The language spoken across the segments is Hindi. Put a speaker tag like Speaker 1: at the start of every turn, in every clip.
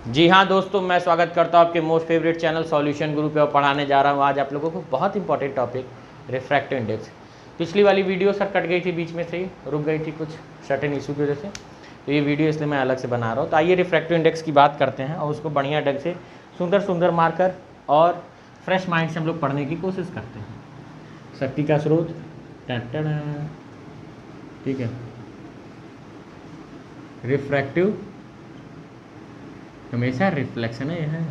Speaker 1: जी हाँ दोस्तों, मैं स्वागत करता हूँ आपके मोस्ट फेवरेट चैनल सॉल्यूशन गुरु पे और पढ़ाने जा रहा हूँ आज आप लोगों को बहुत इंपॉर्टेंट टॉपिक रिफ्रैक्टिव इंडेक्स। पिछली वाली वीडियो सर कट गई थी, बीच में से ही रुक गई थी कुछ सर्टेन इशू की वजह से, तो ये वीडियो इसलिए मैं अलग से बना रहा हूँ। तो आइए रिफ्रैक्टिव इंडेक्स की बात करते हैं और उसको बढ़िया ढंग से सुंदर मार्कर और फ्रेश माइंड से हम लोग पढ़ने की कोशिश करते हैं। शक्ति का स्रोत, ठीक है, रिफ्रैक्टिव हमेशा रिफ्लेक्शन है यह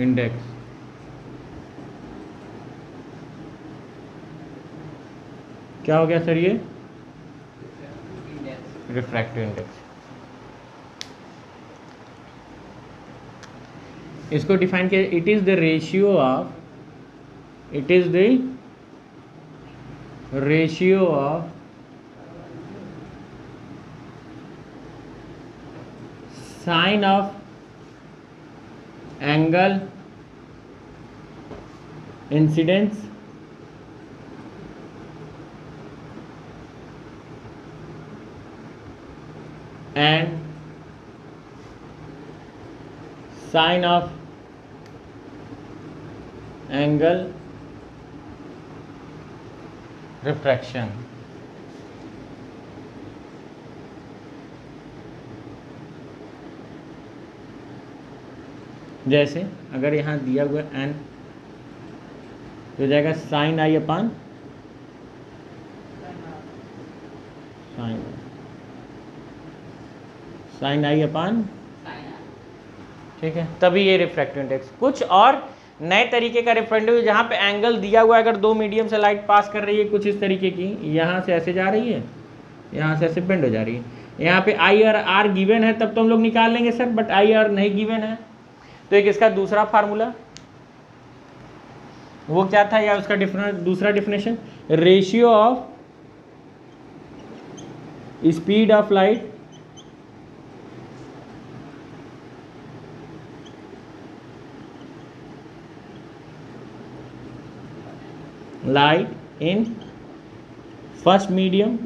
Speaker 1: इंडेक्स। क्या हो गया सर ये रिफ्रैक्टिव इंडेक्स। इसको डिफाइन किया, it is the ratio of sine of angle incidence and sine of angle refraction। जैसे अगर यहाँ दिया हुआ n हो जाएगा साइन आई अपान साइन आई अपान, ठीक है, तभी ये रिफ्रैक्टिव इंडेक्स। कुछ और नए तरीके का रिफ्रैक्टिव जहाँ पे एंगल दिया हुआ है, अगर दो मीडियम से लाइट पास कर रही है कुछ इस तरीके की, यहाँ से ऐसे जा रही है, यहाँ से ऐसे बेंड हो जा रही है, यहाँ पे आई और आर गिवन है तब तो हम लोग निकाल लेंगे सर, बट आई आर नहीं गिवन है। तो एक इसका दूसरा फार्मूला वो क्या था, या उसका दूसरा definition, ratio of speed of light in first medium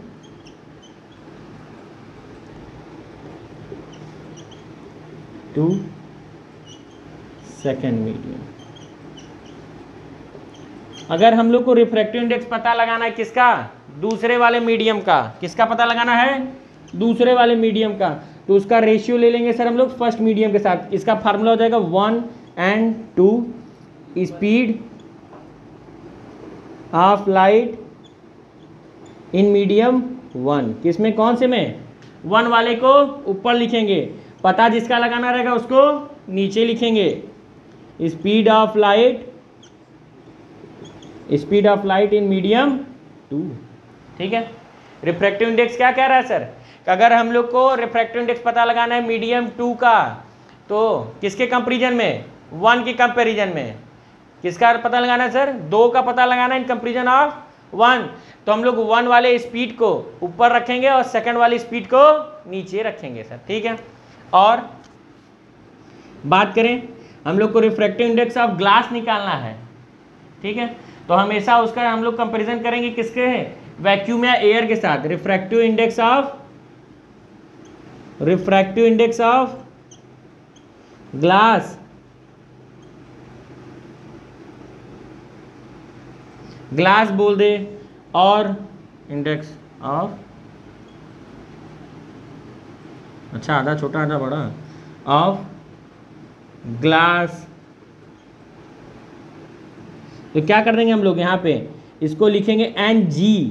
Speaker 1: to second medium। अगर हम लोग को रिफ्रैक्टिव इंडेक्स पता लगाना है किसका, दूसरे वाले मीडियम का, किसका पता लगाना है, दूसरे वाले मीडियम का, तो उसका रेशियो ले लेंगे सर हम लोग फर्स्ट मीडियम के साथ। इसका फार्मूला हो जाएगा 1:2 speed of light in medium 1। किसमें, कौन से में, 1 वाले को ऊपर लिखेंगे, पता जिसका लगाना रहेगा उसको नीचे लिखेंगे। Speed of light in medium 2, ठीक है। रिफ्रैक्टिव इंडेक्स क्या कह रहा है सर, अगर हम लोग को रिफ्रैक्टिव इंडेक्स पता लगाना है मीडियम 2 का, तो किसके कंपेरिजन में, 1 के कंपेरिजन में। किसका पता लगाना है सर, 2 का पता लगाना है इन कंपेरिजन ऑफ 1। तो हम लोग 1 वाले स्पीड को ऊपर रखेंगे और सेकंड वाली स्पीड को नीचे रखेंगे सर, ठीक है। और बात करें हम लोग को रिफ्रैक्टिव इंडेक्स ऑफ ग्लास निकालना है, ठीक है, तो हमेशा उसका हम लोग कंपैरिजन करेंगे किसके, वैक्यूम या एयर के साथ। रिफ्रैक्टिव इंडेक्स ऑफ ग्लास बोल दे, और इंडेक्स ऑफ, अच्छा आधा छोटा आधा बड़ा, ऑफ ग्लास। तो क्या कर देंगे हम लोग, यहाँ पे इसको लिखेंगे Ng,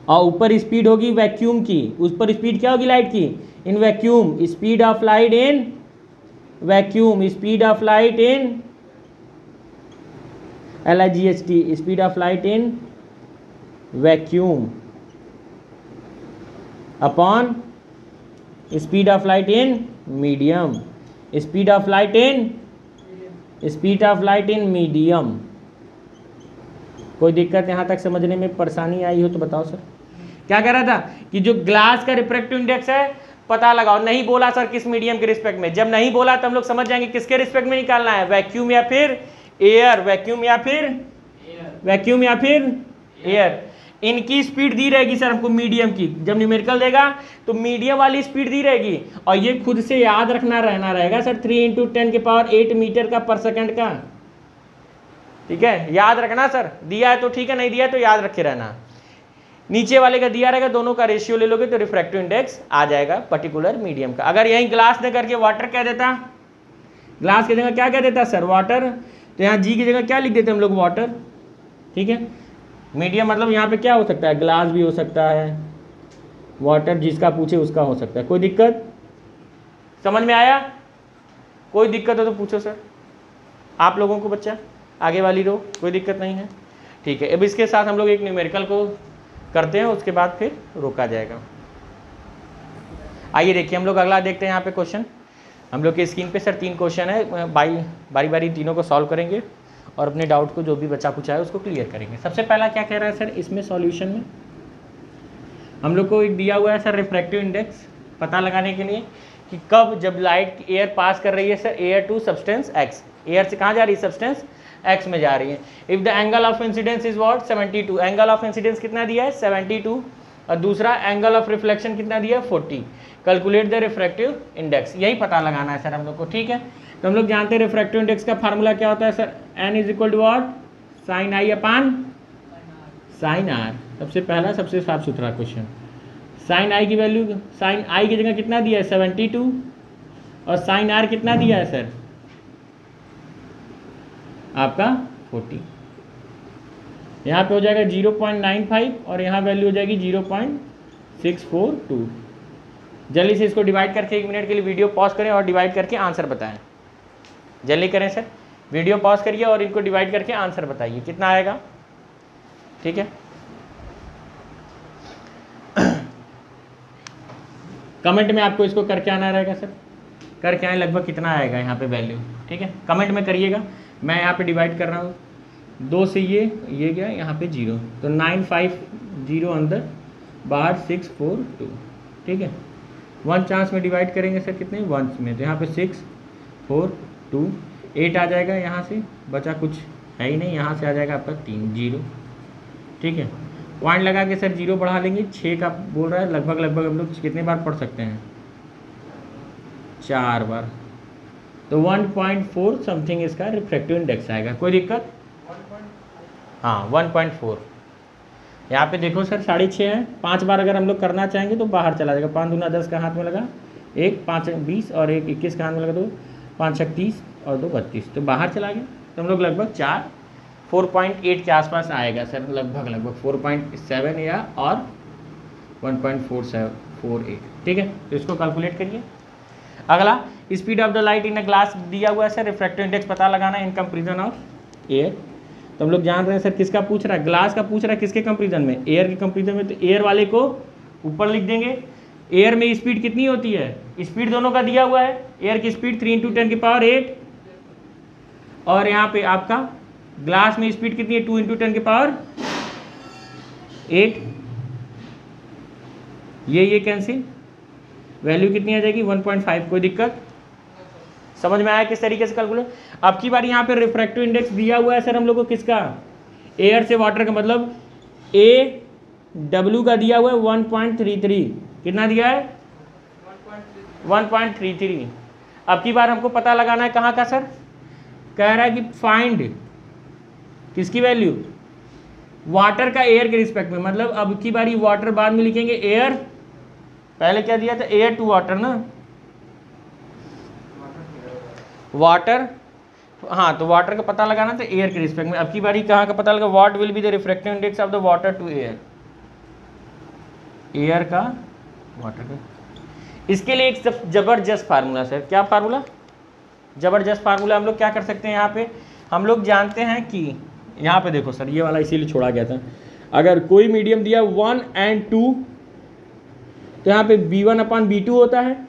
Speaker 1: और ऊपर स्पीड होगी वैक्यूम की, उस पर स्पीड क्या होगी लाइट की, in vacuum, speed of light in vacuum, speed of light in LIGHT, speed of light in vacuum upon speed of light in medium, speed of light in medium. कोई दिक्कत यहाँ तक समझने में परेशानी आई हो तो बताओ सर। क्या कह रहा था कि जो ग्लास का रिफ्रैक्टिव इंडेक्स है पता लगाओ, नहीं बोला सर किस मीडियम के रिस्पेक्ट में, जब नहीं बोला तो हम लोग समझ जाएंगे किसके रिस्पेक्ट में निकालना है, वैक्यूम या फिर एयर, वैक्यूम या फिर एयर। इनकी स्पीड दी रहेगी सर हमको मीडियम की, जब न्यूमेरिकल देगा तो मीडियम वाली स्पीड दी रहेगी, और ये खुद से याद रखना रहना रहेगा सर 3 × 10⁸ मीटर का पर सेकंड का, ठीक है, याद रखना सर, दिया है तो ठीक है, नहीं दिया है तो याद रखे रहना। नीचे वाले का दिया रहेगा, दोनों का रेशियो ले लोगे तो रिफ्रैक्टिव इंडेक्स आ जाएगा पर्टिकुलर मीडियम का। अगर यहीं ग्लास ने करके वाटर कह देता, ग्लास की जगह क्या कह देता सर वाटर, तो यहाँ जी की जगह क्या लिख देते हम लोग वाटर, ठीक है। मीडियम मतलब यहाँ पे क्या हो सकता है, ग्लास भी हो सकता है, वाटर जिसका पूछे उसका हो सकता है। कोई दिक्कत समझ में आया? कोई दिक्कत हो तो पूछो सर, आप लोगों को बच्चा आगे वाली रो, कोई दिक्कत नहीं है, ठीक है। अब इसके साथ हम लोग एक न्यूमेरिकल को करते हैं, उसके बाद फिर रोका जाएगा। आइए देखिए हम लोग अगला देखते हैं। यहाँ पे क्वेश्चन हम लोग के स्क्रीन पे सर 3 क्वेश्चन है, बारी बारी तीनों को सॉल्व करेंगे और अपने डाउट को जो भी बच्चा पूछा है उसको क्लियर करेंगे। सबसे पहला क्या कह रहा है सर इसमें सॉल्यूशन में, हम लोग को एक दिया हुआ है सर रिफ्रैक्टिव इंडेक्स पता लगाने के लिए कि कब जब लाइट एयर पास कर रही है sir air to substance X, air से कहाँ जा रही है सब्सटेंस एक्स में जा रही है। If the angle of incidence is what 72, angle of incidence कितना दिया है 72, और दूसरा एंगल ऑफ रिफ्लेक्शन कितना दिया है 40। कैलकुलेट द रिफ्रैक्टिव इंडेक्स, यही पता लगाना है सर हम लोग को, ठीक है। तो हम लोग जानते हैं रिफ्रैक्टिव इंडेक्स का फार्मूला क्या होता है sir, n is equal to what sin i upon sin r। सबसे पहला सबसे साफ सुथरा क्वेश्चन, sin i की वैल्यू, sin i की जगह कितना दिया है 72, और sin r कितना दिया है सर आपका 40। यहाँ पे हो जाएगा 0.95 और यहाँ वैल्यू हो जाएगी 0.642। जल्दी से इसको डिवाइड करके 1 मिनट के लिए वीडियो पॉज करें और डिवाइड करके आंसर बताएं। जल्दी करें सर, वीडियो पॉज करिए और इनको डिवाइड करके आंसर बताइए कितना आएगा, ठीक है। कमेंट में आपको इसको करके आना रहेगा सर, करके आए लगभग कितना आएगा यहाँ पे वैल्यू, ठीक है, कमेंट में करिएगा। मैं यहाँ पे डिवाइड कर रहा हूँ 2 से, ये गया यहाँ पे 0, तो 950 अंदर बाहर 642, ठीक है। 1 चांस में डिवाइड करेंगे सर कितने 1 में, तो यहाँ पे 6 4 2 8 आ जाएगा, यहाँ से बचा कुछ है ही नहीं, यहाँ से आ जाएगा आपका 3 0, ठीक है। पॉइंट लगा के सर 0 बढ़ा लेंगे, 6 का बोल रहा है, लगभग हम लोग कितने बार पढ़ सकते हैं 4 बार, तो 1.4 समथिंग इसका रिफ्रैक्टिव इंडेक्स आएगा। कोई दिक्कत? हाँ 1.4। यहाँ पे देखो सर 6.5 है, 5 बार अगर हम लोग करना चाहेंगे तो बाहर चला जाएगा, 5 दूना 10 का हाथ में लगा, 1 5 20 और 1 21 का हाथ में लगा, 2 5 30 और 2 32, तो बाहर चला गया। तो हम लोग लगभग 4.8 के आसपास आएगा सर, लगभग 4.7 या और 1.448, ठीक है। तो इसको कैलकुलेट करिए। अगला speed of the light in a glass दिया हुआ है सर, रिफ्रैक्टिव इंडेक्स पता लगाना है इन कंपेरिजन ऑफ एयर। तो हम लोग जान रहे हैं सर किसका पूछ रहा है, ग्लास का पूछ रहा है, किसके कंपेरिजन में, एयर के कंपेरिजन में। तो एयर वाले को ऊपर लिख देंगे। एयर में स्पीड कितनी होती है, स्पीड दोनों का दिया हुआ है, एयर की स्पीड 3 × 10⁸, और यहाँ पे आपका ग्लास में स्पीड कितनी है 2 × 10⁸। ये कैंसिल, वैल्यू कितनी आ जाएगी 1.5। कोई दिक्कत? समझ में आया किस तरीके से कैलकुलेट। अब की बार यहाँ पे रिफ्रैक्टिव इंडेक्स दिया हुआ है सर हम लोग को किसका, एयर से वाटर का, मतलब ए डब्ल्यू का दिया हुआ है 1.33, कितना दिया है 1.33। अब की बार हमको पता लगाना है कहाँ का सर, कह रहा है कि फाइंड किसकी वैल्यू, वाटर का एयर के रिस्पेक्ट में, मतलब अब की बार वाटर बाद में लिखेंगे, एयर पहले क्या दिया था एयर टू वाटर ना, वाटर, हाँ तो वाटर का पता लगाना था एयर के रिस्पेक्ट में। अब की बारी कहाँ का पता लगा, what will be the refractive index of the water to air, air का वाटर का। इसके लिए एक जबरदस्त फार्मूला सर, क्या फार्मूला, जबरदस्त फार्मूला। हम लोग क्या कर सकते हैं यहाँ पे, हम लोग जानते हैं कि यहाँ पे देखो सर, ये वाला इसीलिए छोड़ा गया था, अगर कोई मीडियम दिया 1 और 2 तो यहाँ पे V1/V2 होता है।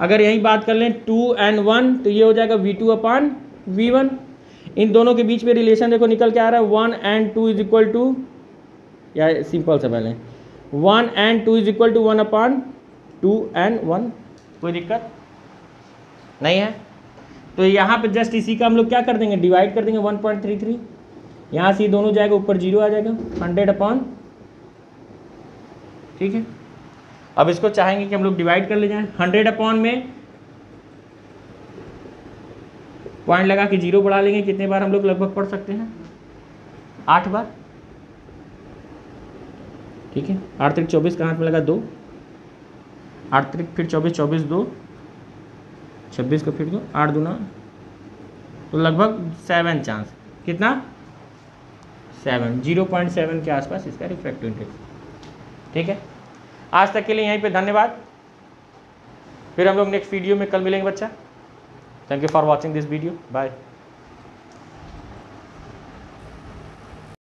Speaker 1: अगर यही बात कर लें 2 और 1 तो ये हो जाएगा V2/V1। इन दोनों के बीच में रिलेशन देखो निकल के आ रहा है, 1 और 2 इज इक्वल टू, या सिंपल से पहले 1 और 2 इज इक्वल टू 1/2 और 1। कोई दिक्कत नहीं है। तो यहाँ पे जस्ट इसी का हम लोग क्या कर देंगे, डिवाइड कर देंगे 1.33। यहाँ से दोनों जाएगा, ऊपर 0 आ जाएगा, 100 ठीक है। अब इसको चाहेंगे कि हम लोग डिवाइड कर ले जाएं, 100 में पॉइंट लगा के 0 बढ़ा लेंगे, कितने बार हम लोग लगभग पढ़ सकते हैं? 8 बार, ठीक है। 8 त्रिक 24 का हाथ में लगा 2, 8 त्रिक फिर 24, 24 2, 26 का फिर 2, 8 दूना, तो लगभग 7 चांस, कितना? 7, 0.7 के आसपास इसका रिफ्रैक्टिव इंडेक्स, ठीक है। आज तक के लिए यहीं पे धन्यवाद, फिर हम लोग नेक्स्ट वीडियो में कल मिलेंगे बच्चा। Thank you for watching this video, bye.